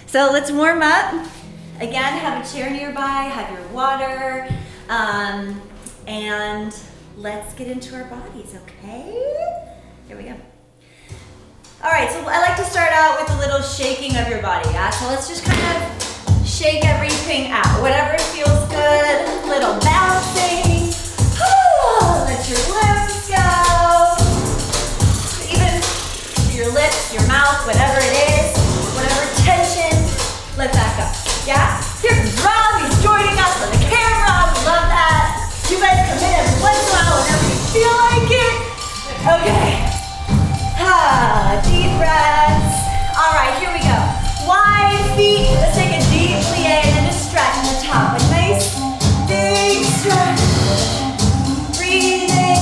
So let's warm up. Again, have a chair nearby, have your water, and let's get into our bodies, okay? Here we go. All right, so I like to start out with a little shaking of your body, yeah? So let's just kind of shake everything out. Whatever feels good, little bouncing. Let your limbs go. Even your lips, your mouth, whatever it is, whatever tension, let that go. Yeah? Here comes Rob, he's joining us on the camera. We love that. You guys come in every once in a while whenever you feel like it. Okay. Deep breaths. All right, here we go. Wide feet. Let's take a deep plie and then just stretch in the top. A nice big stretch. Breathing.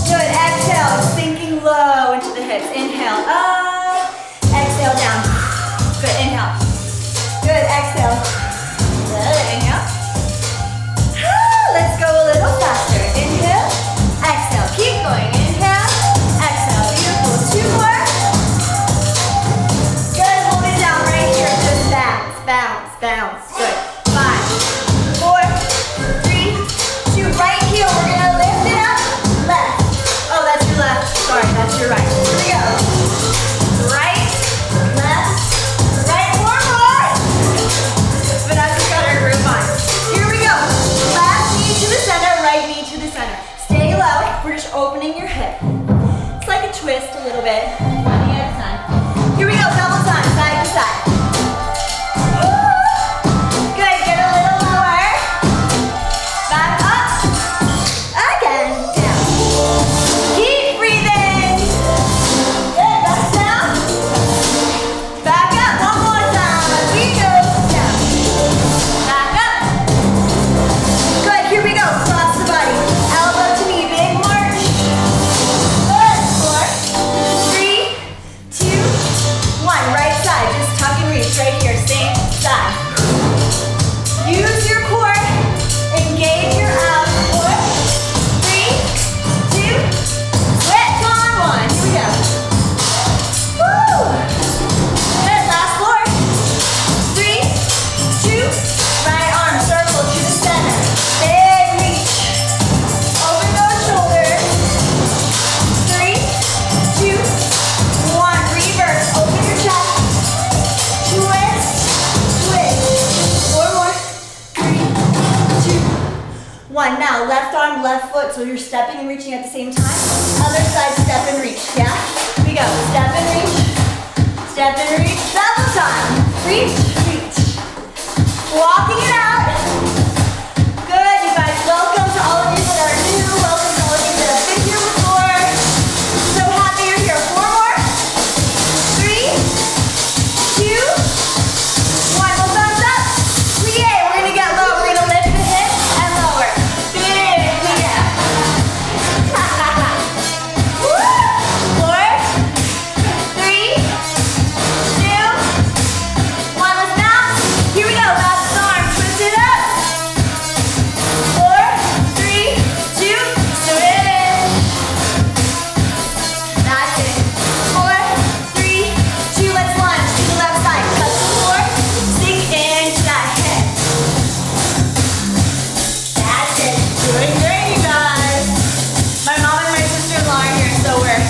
Good. Exhale. Sinking low into the hips. Inhale up. Exhale down. Good. Inhale. Good. Exhale. Good. Inhale. Let's go a little faster. Inhale. Exhale. Keep going. Inhale. Exhale. Beautiful. Two more. Good. Hold it down right here. Just bounce. Bounce. Bounce. Good. 5, 4, 3, 2. Right heel. We're gonna lift it up. Left. Oh, that's your left. Sorry, that's your right. Here we go. Right. Left. Right. More. But I just got our groove on. Here we go. Left knee to the center, right knee to the center. Stay low. We're just opening your hip. It's like a twist a little bit. One knee at a time. Here we go. Double time, side to side. Good. Get a little lower. Back up. Again. Down. Keep breathing. Good. Back down. Back up. One more time. As we go down. Back up. Good. Here we go. Cross the body. Elbow to knee. Big march. Good. 4, 3, 2, 1. Right side. Just tuck and reach right here. Same side. Use your core. Engage your abs. 4, 3, 2, switch on 1. Here we go. Woo! Good. Last 4, 3, 2, right arm circle to the center. Big reach. Open those shoulders. 3, 2, 1. Reverse. Open your chest. Twist. Twist. 4 more. 3, 2, 1. Now left arm, left foot. So you're stepping and reaching at the same time. Other side, step and reach. Yeah? Here we go. Step and reach. Step and reach. Double time. Reach, reach. Walking it out. Good, you guys. Welcome to all of you that are new. Welcome to all of you that have been here before. So happy you're here. 4 more. 3, 2, 1. Well, thumbs up. Plie. We're going to get low. We're going to lift the hips and lower. Big plie. Woo! 4, 3, 2, 1. Let's bounce. Here we go. Left arm. Twist it up. 4, 3, 2, switch. That's it. 4, 3, 2. Let's lunge to the left side. Touch the floor. Sink into that hip. That's it. Doing great, you guys. My mom and my sister-in-law are here, so we're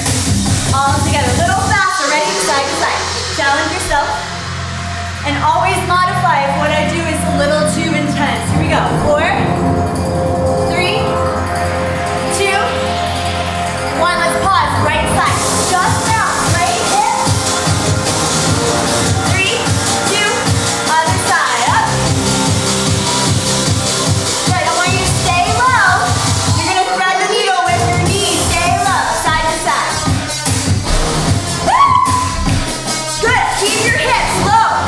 all together. A little faster. Ready? Side to side. Challenge yourself. And always modify if what I do is a little too intense. Here we go. 4, 3, 2, 1. Let's pause. Right side. Just down. Right hip. 3, 2. Other side. Up. Good. I want you to stay low. You're going to thread the needle with your knees. Stay low. Side to side. Woo! Good. Keep your hips low.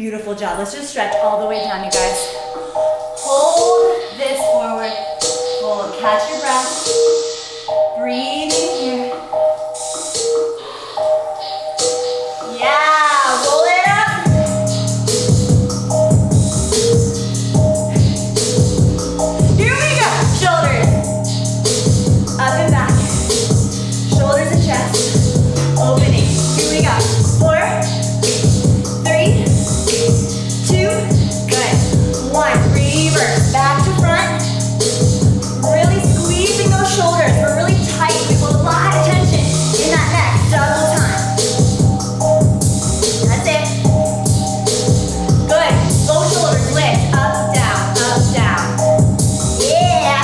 Beautiful job. Let's just stretch all the way down, you guys. Hold this forward. Hold. Catch your breath. Breathe in here. Yeah, roll it up. Here we go. Shoulders up and back. Shoulders and chest opening. Here we go. 4, 3, 2, good. 1. Reverse. Back to front. Really squeezing those shoulders. We're really tight. We hold a lot of tension in that neck. Double time. That's it. Good. Both shoulders lift. Up, down, up, down. Yeah.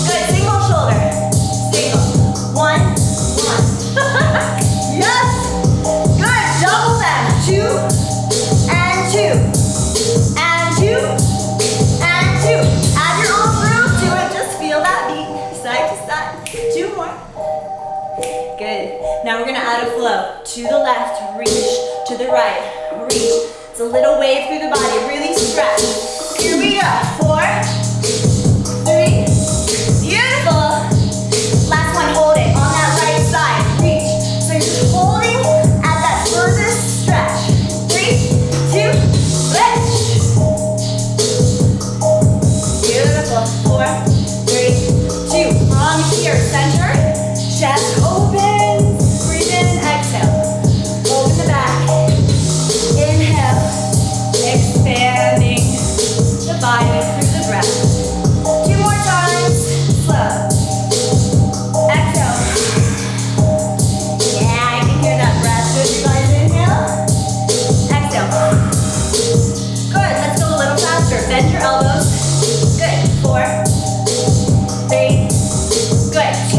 Good. Single shoulder. Single. 1, 1. Yes. Good. Double them. 2 and 2. And 2. And 2. Add your own groove to it. Just feel that beat. Side to side. 2 more. Good. Now we're gonna add a flow. To the left, reach. To the right, reach. It's a little wave through the body. Really stretch. Here we go. 4, 3. Beautiful. Last one, hold it on that right side. Reach. So you're just holding at that furthest stretch. 3, 2, switch. Beautiful. 4, 3, 2. From here, center. Chest open. Breathe in, exhale. Open the back. Inhale. Expanding the body through the breath. 2 more times. Slow. Exhale. Yeah, I can hear that breath. Good, you guys inhale. Exhale. Good, let's go a little faster. Bend your elbows. Good. 4, 3, good. 2,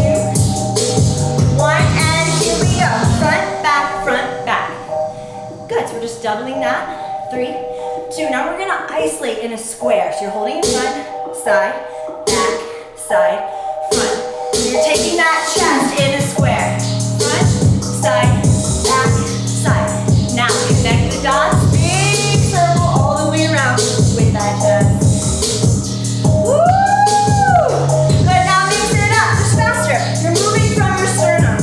1, and here we go. Front, back, front, back. Good, so we're just doubling that. 3, 2. Now we're gonna isolate in a square. So you're holding in front, side, back, side, front. So you're taking that chest in a square. Front, side, back, side. Now connect the dots. Big circle all the way around with that chest. Woo! Good, now mix it up, just faster. You're moving from your sternum.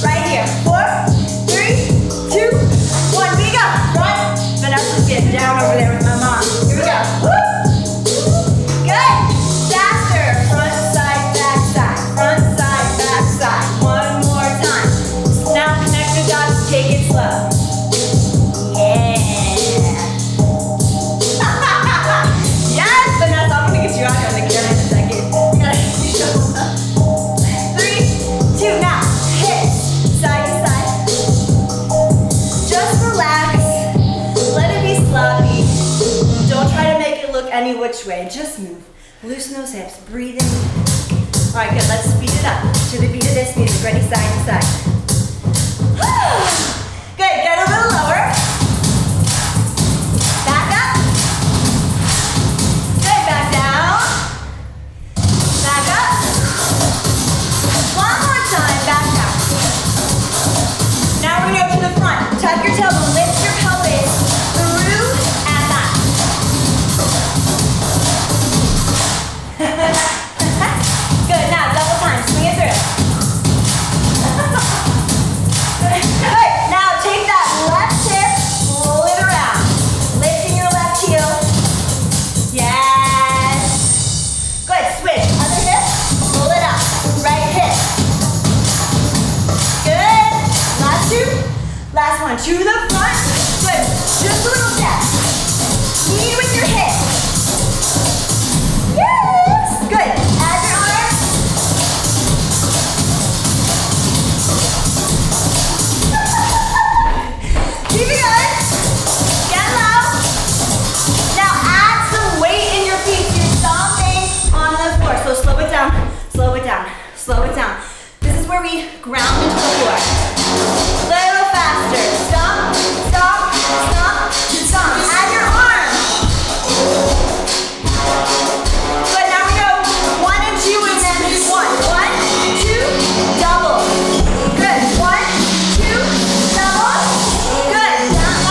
Right here. 4, 3, 2, 1. We go. Front. Vanessa's getting down over there with my mom. Here we go. Woo! Good. Faster. Front, side, back, side. Front, side, back, side. One more time. Now connect the dots. Take it slow. Yeah. Yes, Vanessa. I'm gonna get you out here on the camera in a second. You gotta show up. 3, 2. Now hit side to side. Just relax. Let it be sloppy. Don't try to make it look any which way. Just move. Loosen those hips. Breathe in. All right, good. Let's speed it up to the beat of this music. Ready, side to side. Good. Get a little lower. Back up. Good. Back down. Back up. One more time. Back down. Now we're going to go to the front. Tuck your tailbone. Lift your pelvis through and back. Good. Now double time. Swing it through. Good. Now take that left hip, roll it around. Lifting your left heel. Yes. Good. Switch. Other hip, roll it up. Right hip. Good. Last 2. Last one. To the front. Good. Just a little step. Lead with your hip. Yes. Good. Add your arms. Keep it going. Get low. Now add some weight in your feet. You're stomping on the floor. So slow it down. Slow it down. Slow it down. This is where we ground into the floor. Little faster. Stomp, stomp, stomp, stomp. Add your arm. Good. Now we go 1 and 2 and then 1. 1, 2, double. Good. 1, 2, double. Good. Down.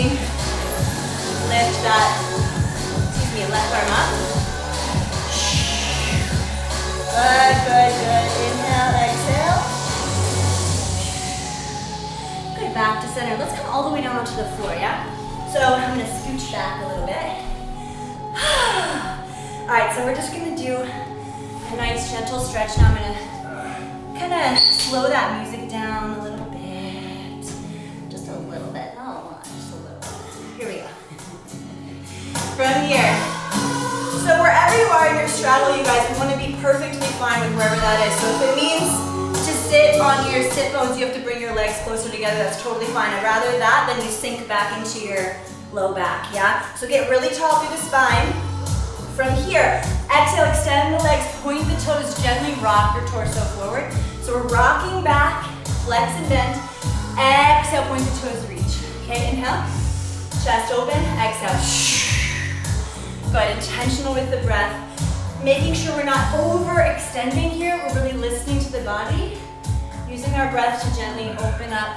breathing. Lift that, left arm up. Good, good, good. Inhale, exhale. Good, back to center. Let's come all the way down onto the floor, yeah? So I'm gonna scooch back a little bit. All right, so we're just gonna do a nice gentle stretch. Now I'm gonna kind of slow that music down a little bit. Just a little bit, not a lot, just a little bit. Here we go. From here. So wherever you are in your straddle, you guys, want to be perfectly fine with wherever that is. So if it means to sit on your sit bones, you have to bring your legs closer together, that's totally fine. I'd rather that than you sink back into your low back, yeah? So get really tall through the spine. From here, exhale, extend the legs, point the toes, gently rock your torso forward. So we're rocking back, flex and bend. Exhale, point the toes, reach. Okay, inhale, chest open, exhale. Good, intentional with the breath. Making sure we're not overextending here. We're really listening to the body. Using our breath to gently open up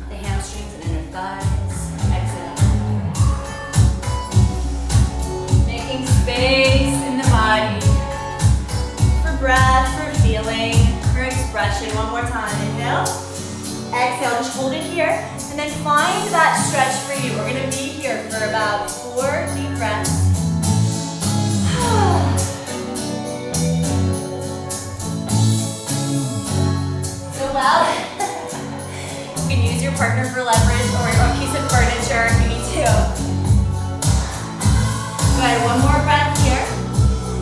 the hamstrings and inner thighs. Exhale. Making space in the body for breath, for feeling, for expression. One more time. Inhale. Exhale, just hold it here. And then find that stretch for you. We're gonna be here for about 4 deep breaths. So loud. You can use your partner for leverage or a piece of furniture if you need to. Good, one more breath here.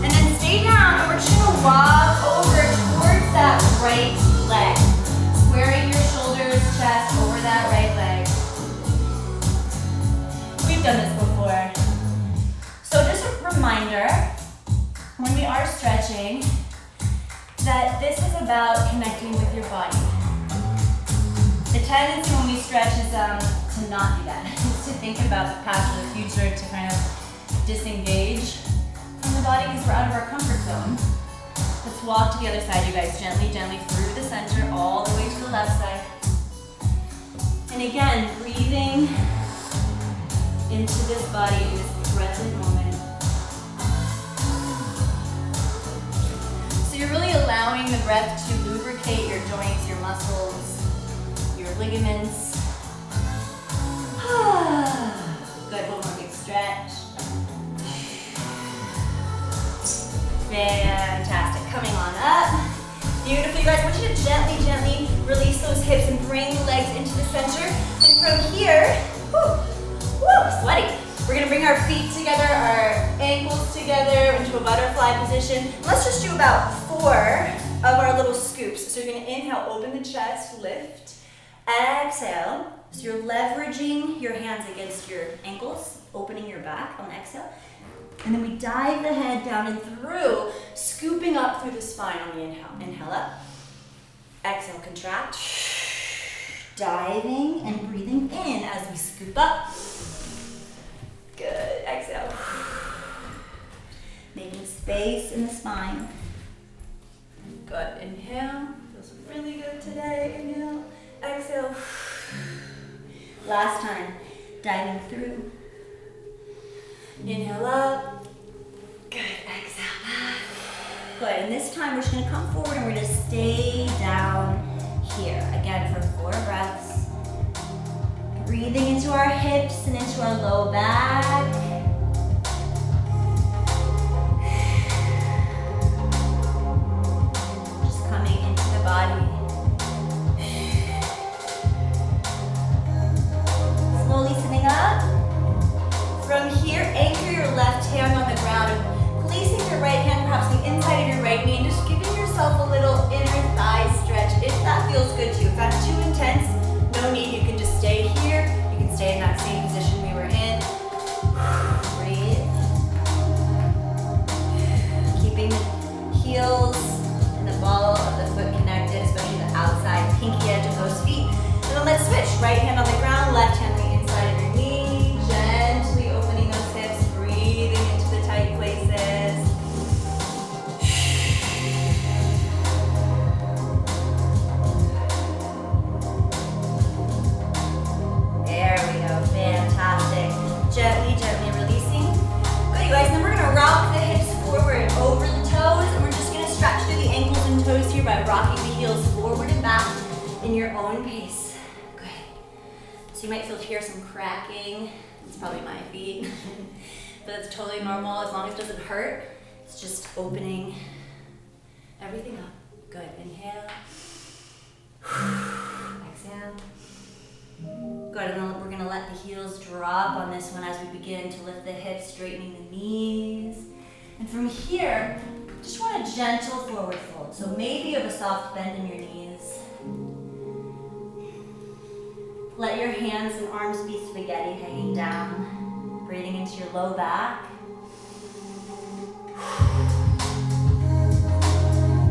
And then stay down and we're just gonna walk over towards that right leg. Squaring your shoulders, chest over that right leg. We've done this before. So just a reminder, when we are stretching, that this is about connecting with your body. The tendency when we stretch is to not do that. It's to think about the past or the future, to kind of disengage from the body because we're out of our comfort zone. Let's walk to the other side, you guys. Gently, gently through the center, all the way to the left side. And again, breathing into this body in this present moment. So you're really allowing the breath to lubricate your joints, your muscles, your ligaments. Good, one more big stretch. Fantastic, coming on up. Beautiful, you guys, I want you to gently, gently release those hips and bring the legs into the center. And from here, sweaty. We're gonna bring our feet together, our ankles together into a butterfly position. Let's just do about 4 of our little scoops. So you're gonna inhale, open the chest, lift. Exhale, so you're leveraging your hands against your ankles, opening your back on exhale. And then we dive the head down and through, scooping up through the spine on the inhale. Inhale up, exhale, contract. Diving and breathing in as we scoop up. Good, exhale. Making space in the spine. Good, inhale. Feels really good today. Inhale, exhale. Last time, diving through. Inhale up. Good, exhale back. Good, and this time we're just gonna come forward and we're gonna stay down here. Again, for 4 breaths. Breathing into our hips and into our low back. Just coming into the body. Slowly sitting up. From here, anchor your left hand on the ground and placing your right hand perhaps the inside of your right knee and just giving yourself a little inner thigh stretch if that feels good to you. If that's too intense, no need, you can just stay here. You can stay in that same position we were in. Breathe. Keeping the heels and the ball of the foot connected, especially the outside pinky edge of those feet. And then let's switch. Right hand on the ground, left hand on the inside of your knee. Gently opening those hips, breathing into the tight places. There we go, fantastic. you might hear some cracking. It's probably my feet, but it's totally normal as long as it doesn't hurt. It's just opening everything up. Good, inhale. Exhale. Good, and then we're gonna let the heels drop on this one as we begin to lift the hips, straightening the knees. And from here, just want a gentle forward fold. So maybe you have a soft bend in your knees. Let your hands and arms be spaghetti hanging down, breathing into your low back.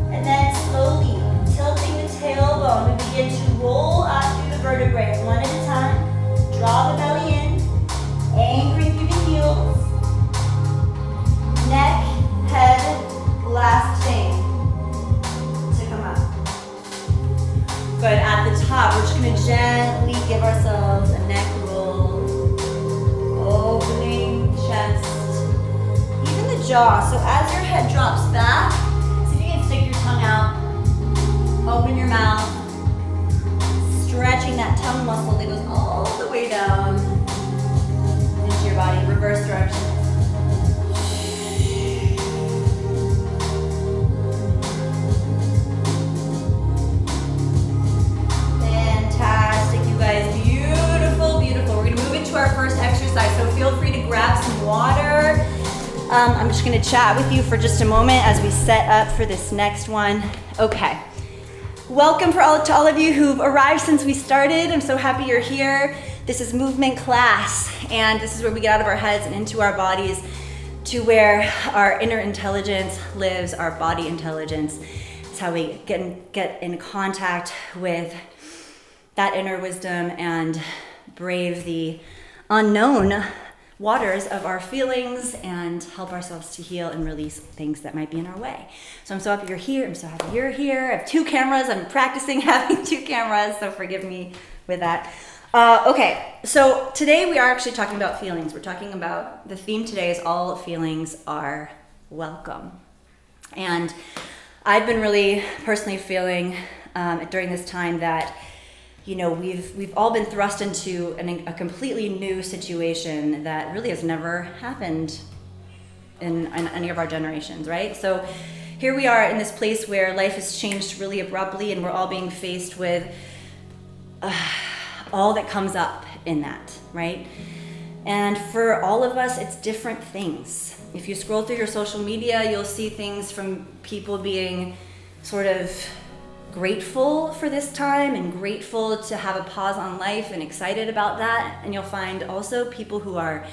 And then slowly tilting the tailbone, we begin to roll up through the vertebrae one at a time. Draw the belly in, anchoring through the heels. Neck, head, last thing to come up. Good, at the top, we're just gonna gently give ourselves a neck roll. Opening the chest, even the jaw. So as your head drops back, see if you can stick your tongue out. Open your mouth, stretching that tongue muscle that goes all the way down into your body. Reverse direction. Fantastic, you guys. Beautiful, beautiful. We're gonna move into our first exercise, so feel free to grab some water. I'm just gonna chat with you for just a moment as we set up for this next one. Okay. Welcome to all of you who've arrived since we started. I'm so happy you're here. This is movement class, and this is where we get out of our heads and into our bodies to where our inner intelligence lives, our body intelligence. It's how we get in contact with that inner wisdom and brave the unknown waters of our feelings and help ourselves to heal and release things that might be in our way. So I'm so happy you're here. I'm so happy you're here. I have 2 cameras. I'm practicing having 2 cameras, so forgive me with that. Okay, so today we are actually talking about feelings. We're talking about, the theme today is all feelings are welcome. And I've been really personally feeling during this time that we've all been thrust into a completely new situation that really has never happened in any of our generations, right? So here we are in this place where life has changed really abruptly, and we're all being faced with all that comes up in that, right? And for all of us, it's different things. If you scroll through your social media, you'll see things from people being sort of grateful for this time and grateful to have a pause on life and excited about that. And you'll find also people who are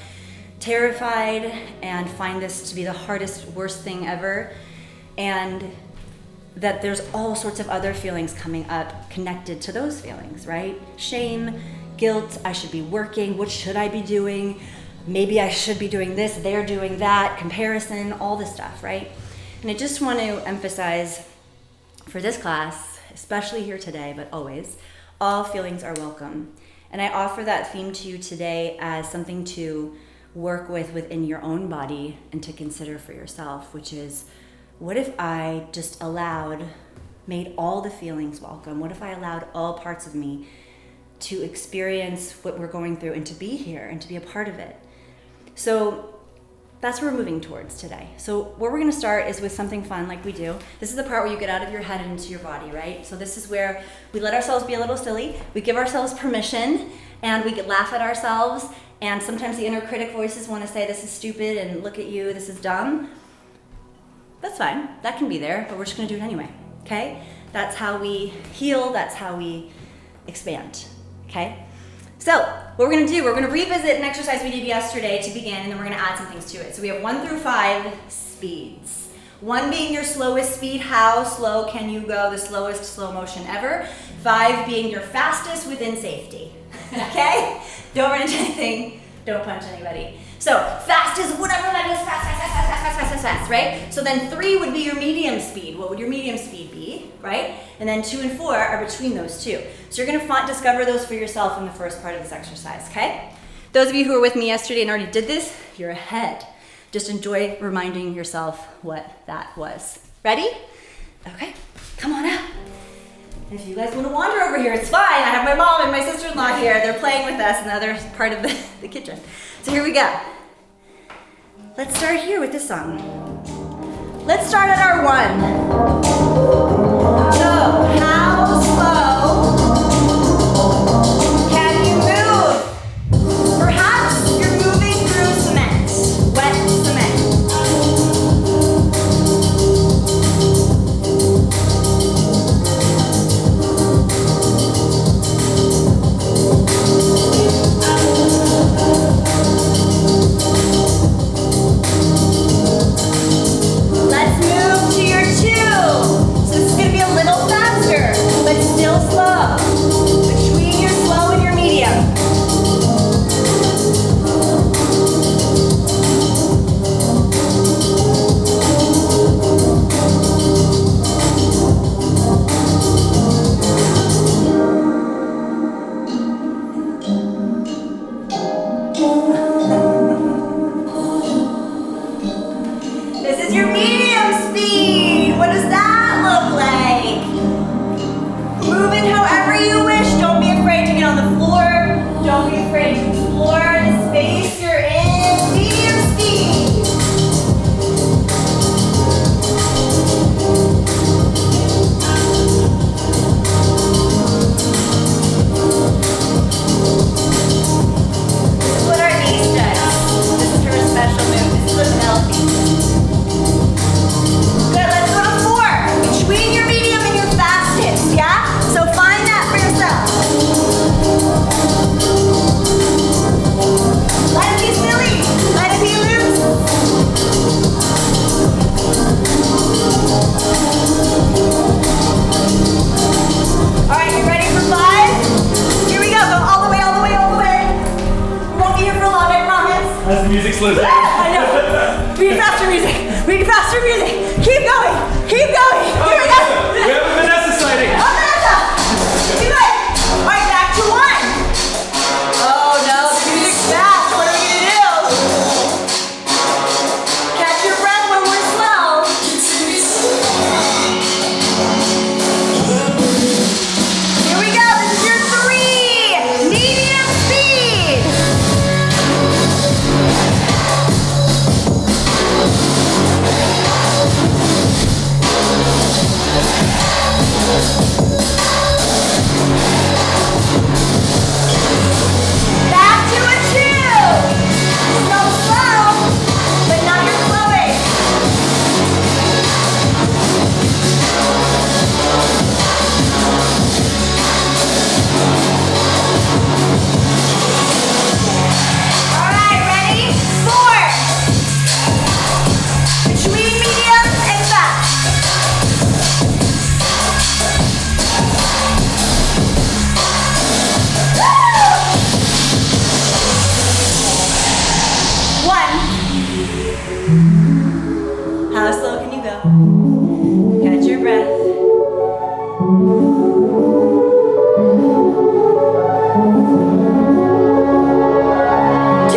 terrified and find this to be the hardest, worst thing ever. And that there's all sorts of other feelings coming up connected to those feelings, right? Shame, guilt, I should be working, what should I be doing? Maybe I should be doing this, they're doing that, comparison, all this stuff, right? And I just want to emphasize for this class, especially here today, but always, all feelings are welcome. And I offer that theme to you today as something to work with within your own body and to consider for yourself, which is, what if I just made all the feelings welcome? What if I allowed all parts of me to experience what we're going through and to be here and to be a part of it? So that's what we're moving towards today. So where we're gonna start is with something fun like we do. This is the part where you get out of your head and into your body, right? So this is where we let ourselves be a little silly, we give ourselves permission, and we can laugh at ourselves, and sometimes the inner critic voices wanna say this is stupid and look at you, this is dumb. That's fine, that can be there, but we're just gonna do it anyway, okay? That's how we heal, that's how we expand, okay? So what we're gonna do, we're gonna revisit an exercise we did yesterday to begin, and then we're gonna add some things to it. So we have 1 through 5 speeds. 1 being your slowest speed, how slow can you go, the slowest slow motion ever. 5 being your fastest within safety, okay? Don't run into anything, don't punch anybody. So fast is whatever that is, fast, right? So then 3 would be your medium speed. What would your medium speed be, right? And then 2 and 4 are between those 2. So you're gonna discover those for yourself in the first part of this exercise, okay? Those of you who were with me yesterday and already did this, you're ahead. Just enjoy reminding yourself what that was. Ready? Okay, come on up. If you guys want to wander over here, it's fine. I have my mom and my sister-in-law here. They're playing with us in the other part of the kitchen. So here we go. Let's start here with this song. Let's start at our 1. So, how slow can you move? Perhaps you're moving through cement, wet cement. Let's move to your 2. So this is going to be a little faster, but still slow. Between your slow and your medium. This is your medium speed. What does that look like? Moving however you wish. Don't be afraid to get on the floor. Don't be afraid to explore the space you're in. Medium speed. This is what our niece does. This is her special move. This is the Penelope. Good, let's go to 4. Between your medium and your fast hips, yeah? So find that for yourself. Let it be silly. Let it be loose. All right, you ready for 5? Here we go. Go all the way, all the way, all the way. We won't be here for long, I promise. As the music slows down. I know. We need faster music. We need faster music. Keep going. Keep going. Here we go. We have a Vanessa sighting. Oh, Vanessa. Do it. All right, back to 1. Oh, no. The music's fast. What are we going to do? Catch your breath when we're slow. Here we go. This is your 3. Medium speed. Back to a 2. Still slow, but now you're flowing. All right, ready? 4. Between medium and fast. 1. How slow can you go? Catch your breath. 2.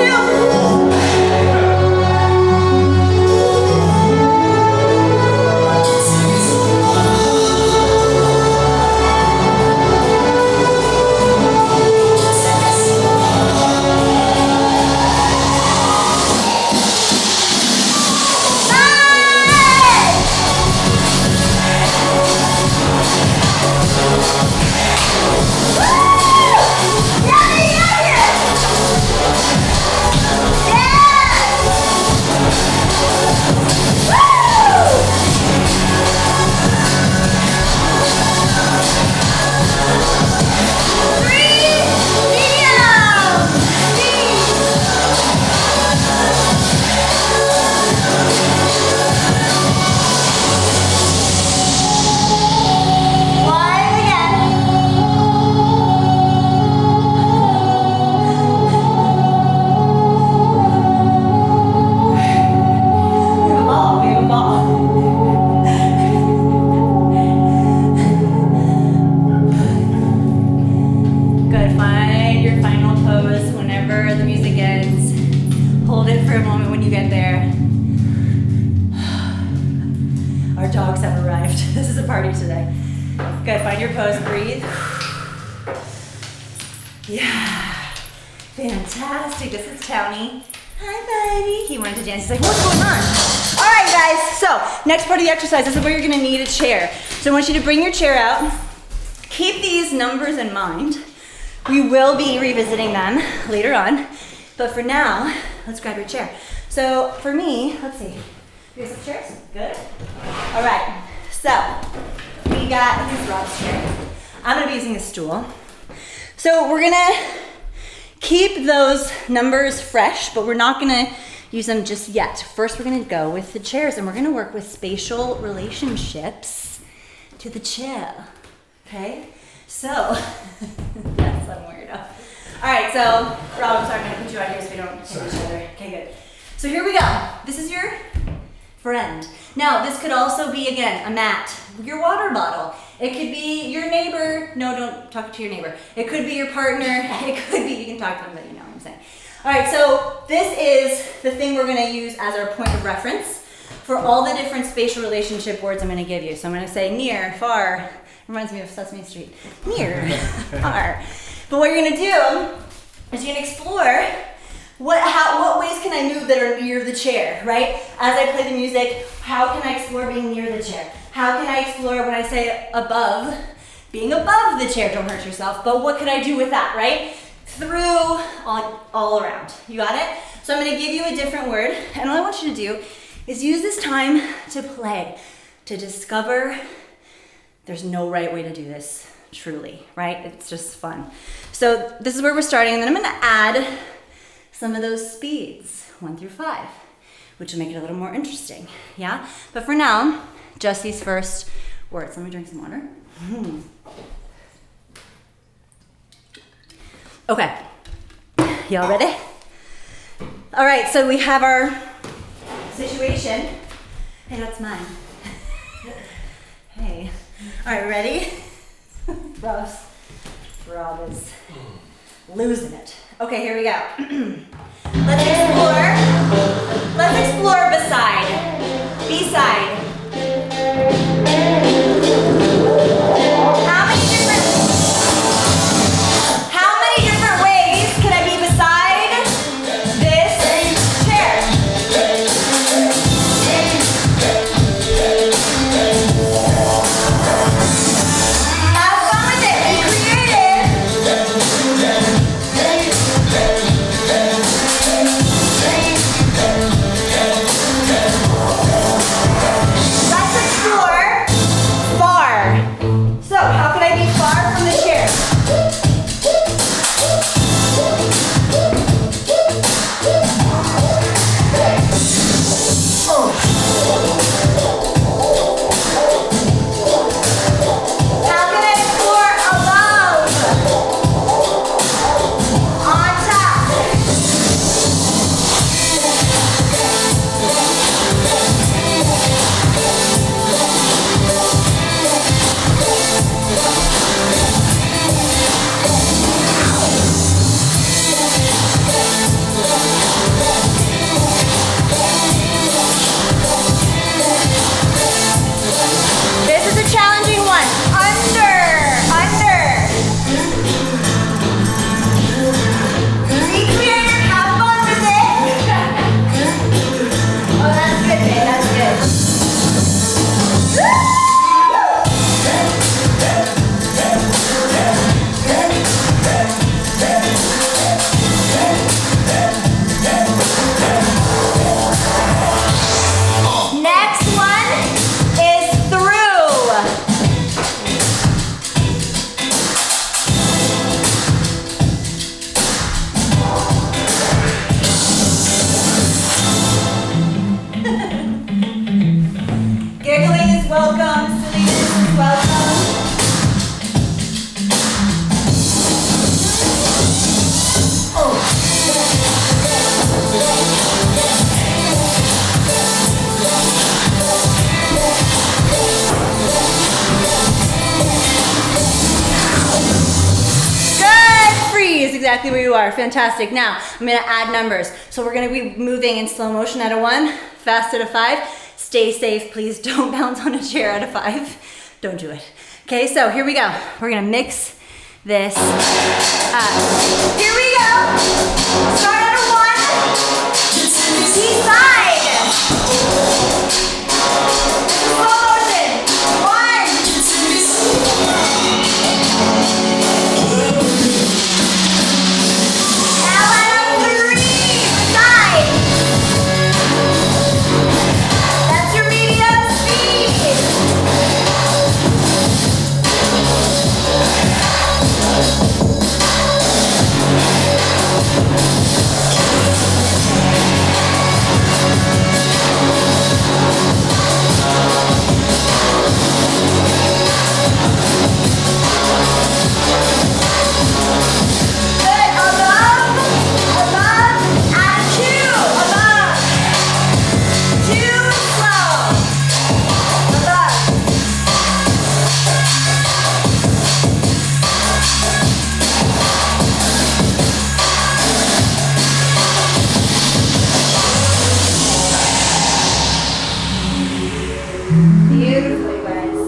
Our dogs have arrived. This is a party today. Good, find your pose, breathe. Yeah, fantastic. This is Townie. Hi, buddy. He wanted to dance. He's like, what's going on? All right, guys. So next part of the exercise, this is where you're gonna need a chair. So I want you to bring your chair out. Keep these numbers in mind. We will be revisiting them later on. But for now, let's grab your chair. So for me, let's see. You have some chairs? Good. All right. So we got, this is Rob's chair. I'm gonna be using a stool. So we're gonna keep those numbers fresh, but we're not gonna use them just yet. First, we're gonna go with the chairs and we're gonna work with spatial relationships to the chair, okay? So, yes, I'm weirdo. All right, so Rob, I'm sorry, I'm gonna put you out here so we don't hit each other. Okay, good. So here we go. This is your friend. Now, this could also be, again, a mat, your water bottle. It could be your neighbor. No, don't talk to your neighbor. It could be your partner. It could be, you can talk to them, but you know what I'm saying. All right, so this is the thing we're gonna use as our point of reference for all the different spatial relationship words I'm gonna give you. So I'm gonna say near, far. Reminds me of Sesame Street. Near, far. But what you're gonna do is you're gonna explore what ways can I move that are near the chair, right? As I play the music, how can I explore being near the chair? How can I explore when I say above, being above the chair, don't hurt yourself, but what could I do with that, right? Through, all around, you got it? So I'm gonna give you a different word, and all I want you to do is use this time to play, to discover there's no right way to do this, truly, right? It's just fun. So this is where we're starting, and then I'm gonna add some of those speeds, 1 through 5, which will make it a little more interesting, yeah? But for now, just these first words. Let me drink some water. Okay, y'all ready? All right, so we have our situation. Hey, that's mine. Hey. All right, ready? Rob is losing it. Okay, here we go. Let's explore beside, beside. How many different ways can I be beside this chair? Have fun with it. Be creative. Let's explore far. So, how can I be far from the chair? How can I explore above? On top. This is a challenging one. Under. Be creative, have fun with it. Oh, that's good, babe, that's good. Woo! Next one is through. Giggling is welcome, silliness is welcome. Good, freeze, exactly where you are, fantastic. Now, I'm gonna add numbers. So we're gonna be moving in slow motion at a 1, fast at a 5. Stay safe, please don't bounce on a chair at a 5. Don't do it. Okay, so here we go. We're gonna mix this up. Here we go. Start at a 1. Each side. Slow motion. 1. Now at a 3. Side. That's your medium speed. Good, above, and 2, above, 2, slow, above. Beautiful, you guys.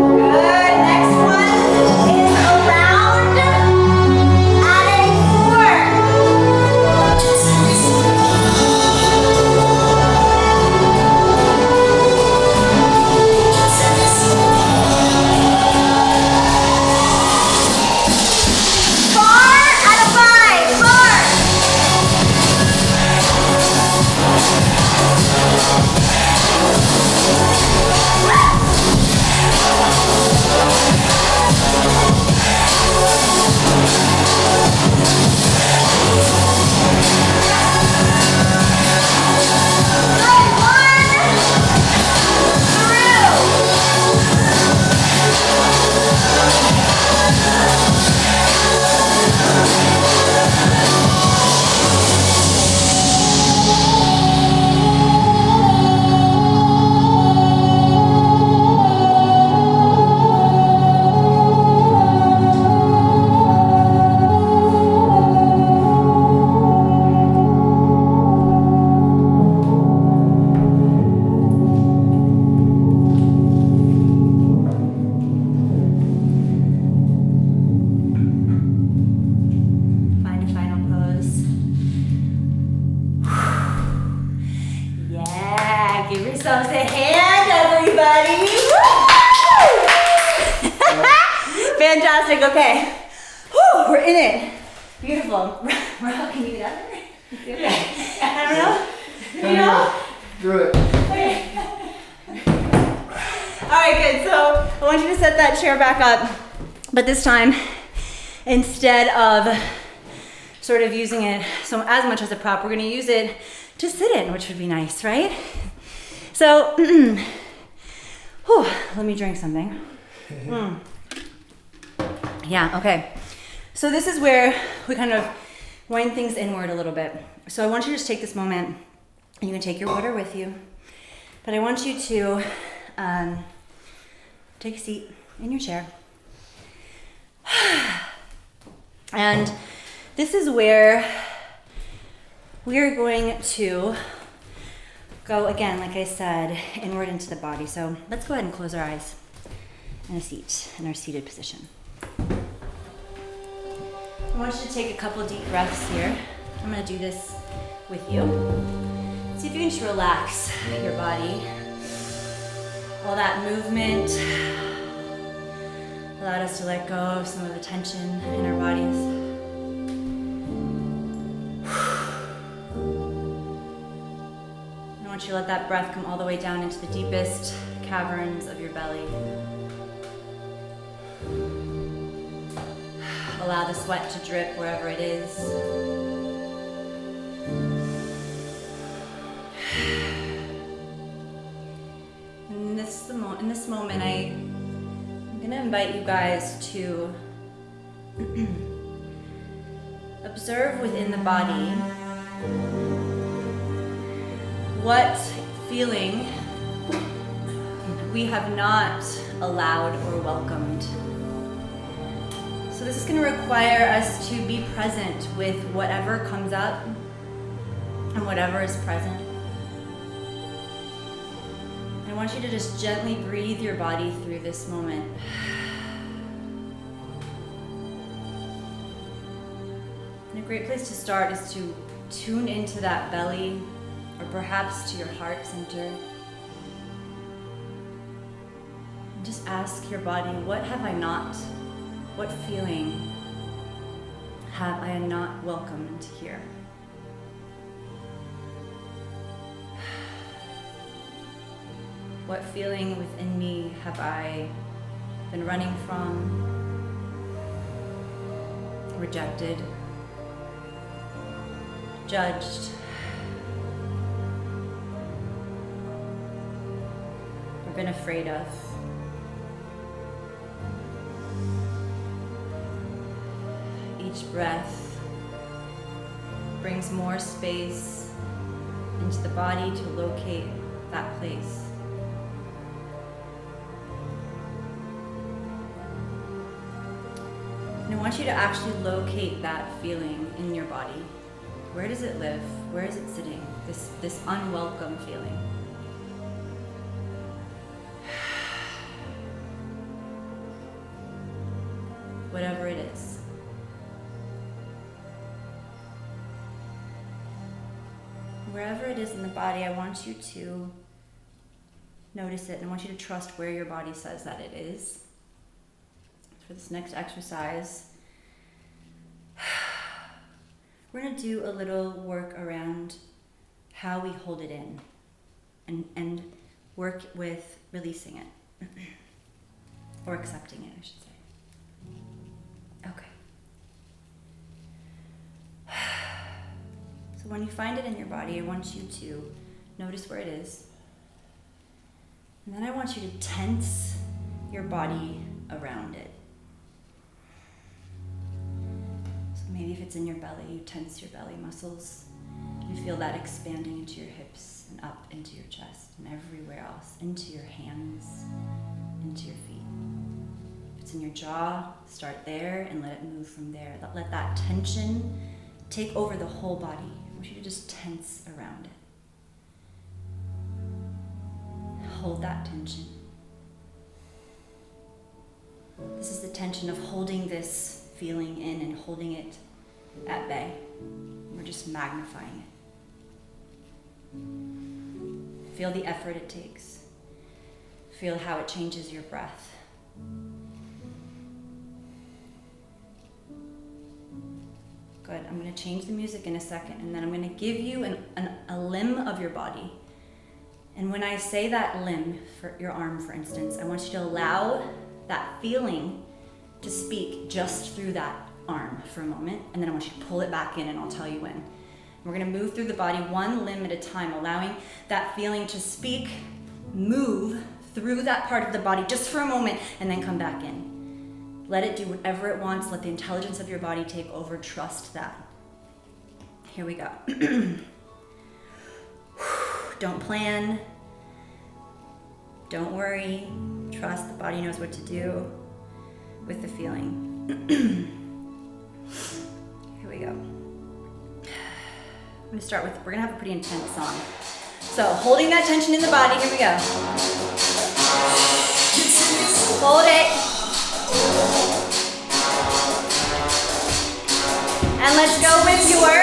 Good. Next one is around at a 4. Far at a 5. Far. Good. 1. Find a final pose. Yeah, give yourselves a hand, everybody. Woo! Fantastic, okay. Whew, we're in it. Beautiful. Rob, can you get up there? You okay? I don't know. You know? Do it. Okay. All right, good. So I want you to set that chair back up, but this time, instead of sort of using it so as much as a prop, we're going to use it to sit in, which would be nice, right? So, whew, let me drink something. Yeah, okay. So this is where we kind of wind things inward a little bit. So I want you to just take this moment, and you can take your water with you, but I want you to take a seat in your chair. And this is where we are going to go again, like I said, inward into the body. So let's go ahead and close our eyes in a seat, in our seated position. I want you to take a couple of deep breaths here. I'm going to do this with you. See if you can just relax your body. All that movement allowed us to let go of some of the tension in our bodies. I want you to let that breath come all the way down into the deepest caverns of your belly. Allow the sweat to drip wherever it is. In this moment, I'm going to invite you guys to observe within the body what feeling we have not allowed or welcomed. So this is going to require us to be present with whatever comes up and whatever is present. And I want you to just gently breathe your body through this moment. And a great place to start is to tune into that belly, or perhaps to your heart center. And just ask your body, what feeling have I not welcomed here? What feeling within me have I been running from, rejected, judged, or been afraid of? Each breath brings more space into the body to locate that place. And I want you to actually locate that feeling in your body. Where does it live? Where is it sitting? This unwelcome feeling. Whatever it is. Wherever it is in the body, I want you to notice it, and I want you to trust where your body says that it is. For this next exercise, we're going to do a little work around how we hold it in and work with releasing it or accepting it, I should say. Okay. So when you find it in your body, I want you to notice where it is. And then I want you to tense your body around it. Maybe if it's in your belly, you tense your belly muscles. You feel that expanding into your hips and up into your chest and everywhere else, into your hands, into your feet. If it's in your jaw, start there and let it move from there. Let that tension take over the whole body. I want you to just tense around it. Hold that tension. This is the tension of holding this feeling in and holding it at bay. We're just magnifying it. Feel the effort it takes. Feel how it changes your breath. Good. I'm going to change the music in a second, and then I'm going to give you a limb of your body. And when I say that limb, for your arm for instance, I want you to allow that feeling to speak just through that arm for a moment, and then I want you to pull it back in, and I'll tell you when. We're going to move through the body one limb at a time, allowing that feeling to speak, move through that part of the body just for a moment, and then come back in. Let it do whatever it wants. Let the intelligence of your body take over. Trust that. Here we go. Don't plan. Don't worry. Trust the body knows what to do with the feeling. Here we go. I'm going to start with, we're going to have a pretty intense song. So holding that tension in the body, here we go. Hold it. And let's go with your,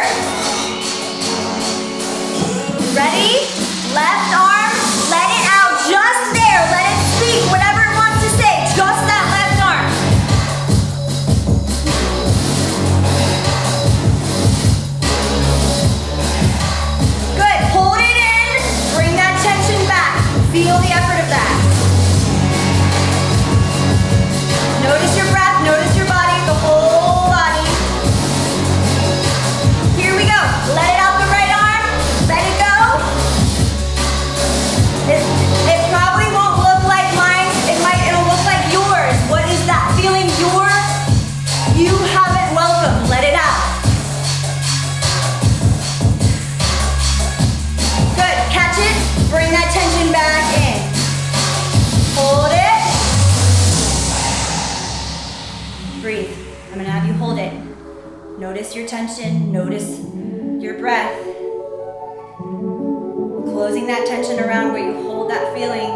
ready? Left arm, let it out just there. Let it speak whatever it wants to say, just that left arm. Good, hold it in, bring that tension back. Feel the effort of that. Notice your breath, notice your body, the whole body. Here we go, let it out the right arm, let it go. It probably won't look like mine, it'll look like yours. What is that feeling you haven't welcomed? Let it out. Good, catch it, bring that tension back in. Hold it. Breathe, I'm gonna have you hold it. Notice your tension, notice your breath. Closing that tension around where you hold that feeling.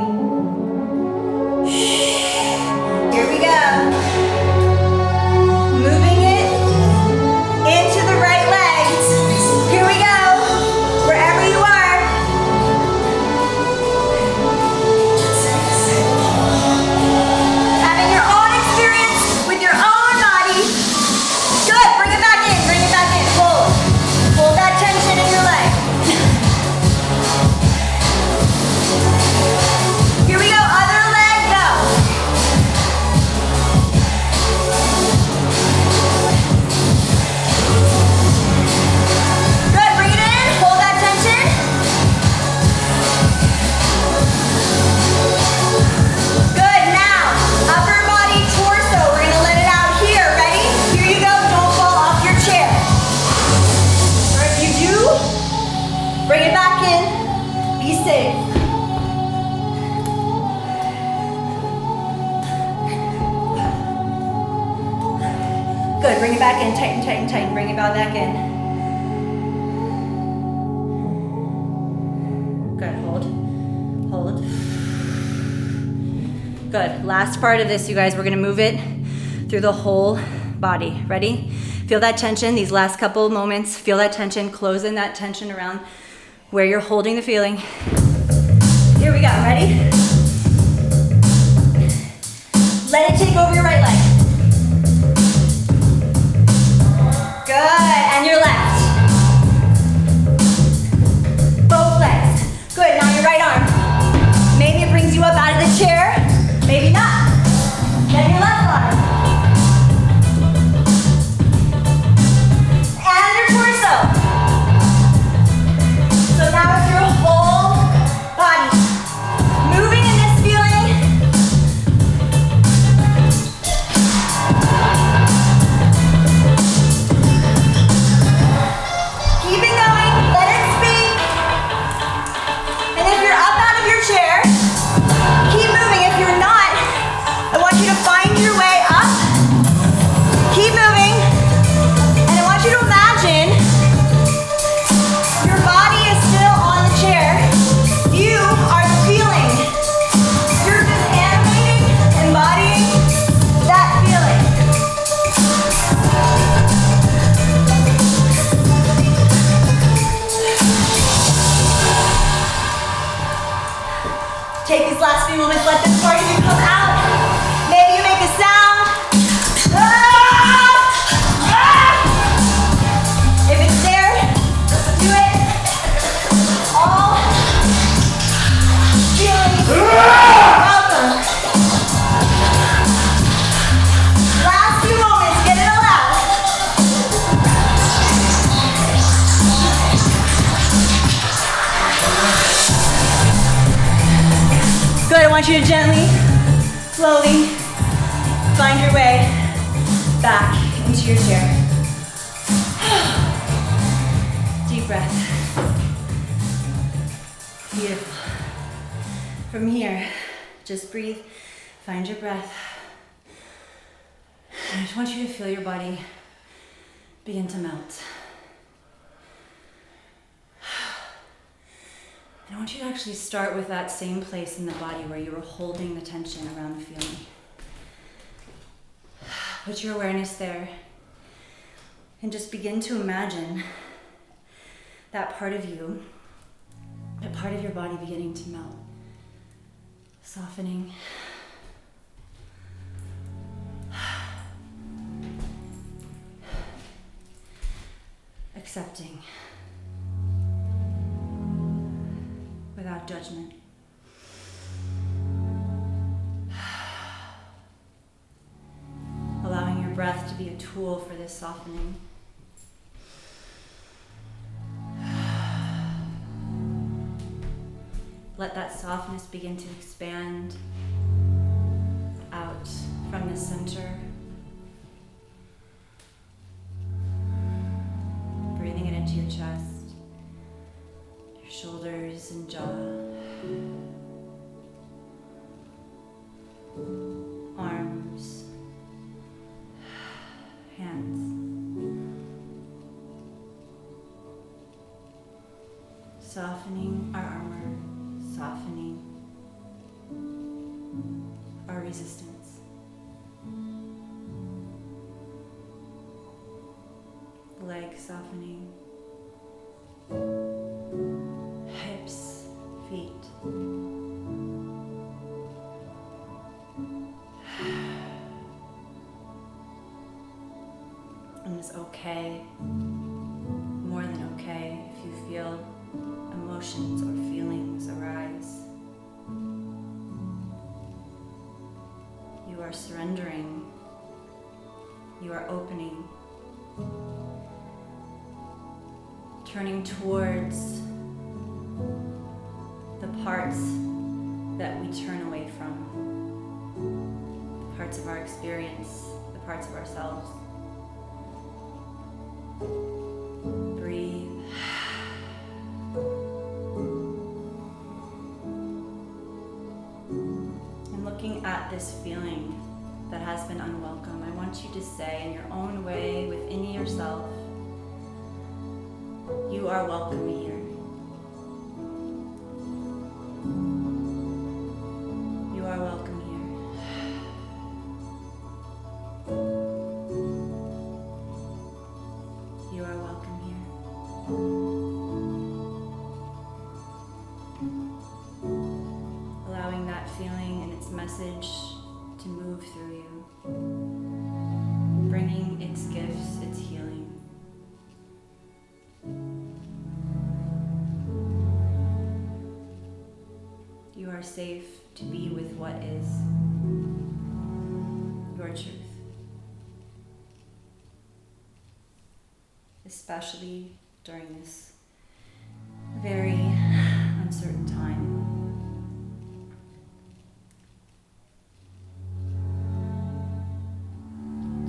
Here we go. Moving it into the right leg. Here we go. Wherever you are. Having your own experience with your own body. Good. Bring it back in. Bring it back in. Hold. Hold that tension in your leg. Here we go. Other leg. Go. Good. Bring it in. Hold that tension. Good. Now, upper body, torso. We're going to let it out here. Ready? Here you go. Don't fall off your chair. Or if you do, bring it back in. Be safe. Good. Bring it back in. Tighten, tighten, tighten. Bring it back in. Good. Hold. Hold. Good. Last part of this, you guys. We're going to move it through the whole body. Ready? Feel that tension. These last couple moments. Feel that tension. Close in that tension around where you're holding the feeling. Here we go. Ready? Let it take over your right leg. Good. And your left. Both legs. Good. Now your right arm. Maybe it brings you up out of the chair. Maybe not. Then your left arm. And your torso. So now it's your whole body. Moving in this feeling. Keep it going. Let it speak. And if you're up out of your chair, keep moving. If you're not, I want you to find your way up. Keep moving. And I want you to imagine your body is still on the chair. You are the feeling. You're just animating, embodying that feeling. Take these last few moments, let this part of you come out. Maybe you make a sound. Ah! Ah! If it's there, do it. All feelings welcome. Last few moments, get it all out. Good, I want you to gently, slowly find your way back into your chair. Deep breath. Beautiful. From here, just breathe, find your breath. And I just want you to feel your body begin to melt. And I want you to actually start with that same place in the body where you were holding the tension around the feeling. Put your awareness there and just begin to imagine that part of you, that part of your body beginning to melt, softening. Accepting. Without judgment. Allowing your breath to be a tool for this softening. Let that softness begin to expand out from the center. Breathing it into your chest, your shoulders and jaw. Arms, hands. Softening our armor, softening our resistance. Legs softening, hips, feet. And it's okay, more than okay, if you feel emotions or feelings arise. You are surrendering. You are opening. Turning towards the parts that we turn away from. The parts of our experience, the parts of ourselves. Breathe. And looking at this feeling that has been unwelcome, I want you to say in your own way within yourself, you are welcome here. You are welcome here. You are welcome here. Allowing that feeling and its message to move through you, bringing its gifts, its healing. You are safe to be with what is your truth. Especially during this very uncertain time.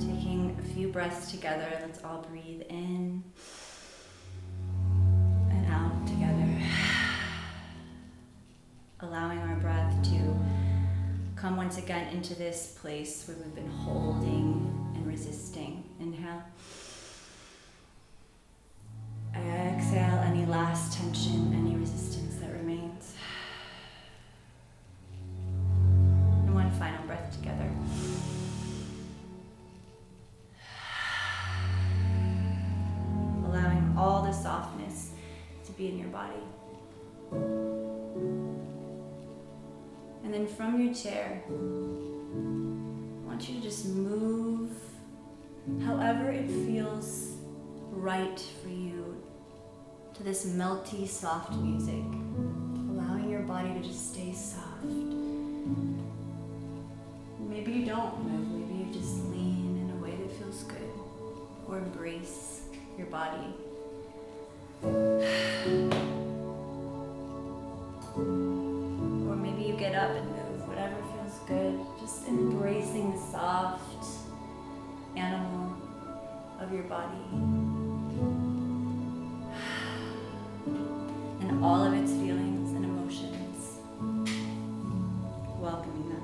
Taking a few breaths together, let's all breathe in and out together. Allowing our breath to come once again into this place where we've been holding and resisting. Inhale. Exhale any last tension, any resistance that remains. And one final breath together. Allowing all the softness to be in your body. And then from your chair, I want you to just move however it feels right for you to this melty, soft music, allowing your body to just stay soft. Maybe you don't move, maybe you just lean in a way that feels good, or embrace your body. Or maybe you get up and move, whatever feels good, just embracing the soft animal of your body. And all of its feelings and emotions, welcoming them.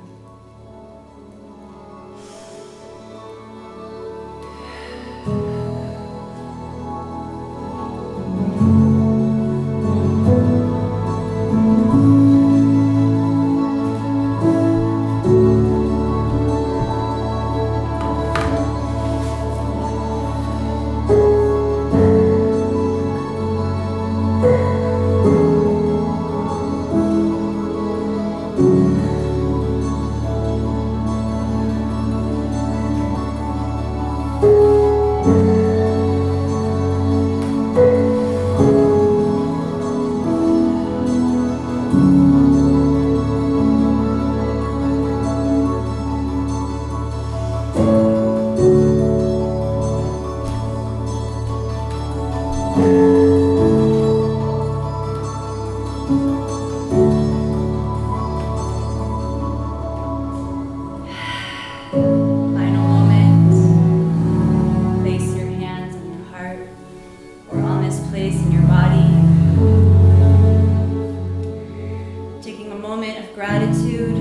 Gratitude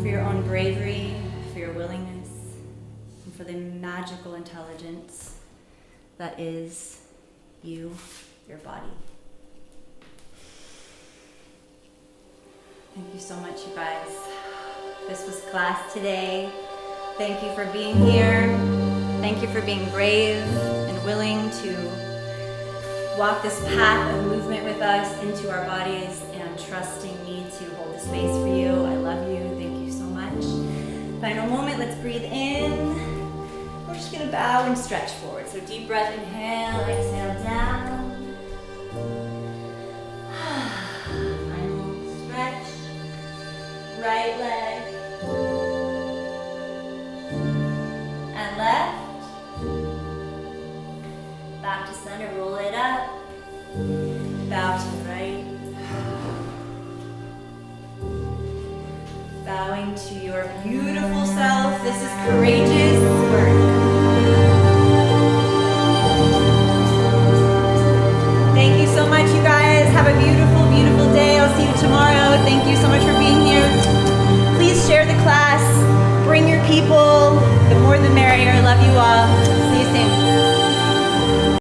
for your own bravery, for your willingness, and for the magical intelligence that is you, your body. Thank you so much, you guys. This was class today. Thank you for being here. Thank you for being brave and willing to walk this path of movement with us into our bodies and trusting me to hold the space for you. I love you. Thank you so much. Final moment, let's breathe in. We're just gonna bow and stretch forward. So deep breath, inhale, exhale down. Final stretch. Right leg. And left. Back to center, roll it up. Bow to the right. Bowing to your beautiful self. This is courageous work. Thank you so much, you guys. Have a beautiful, beautiful day. I'll see you tomorrow. Thank you so much for being here. Please share the class. Bring your people. The more the merrier. I love you all.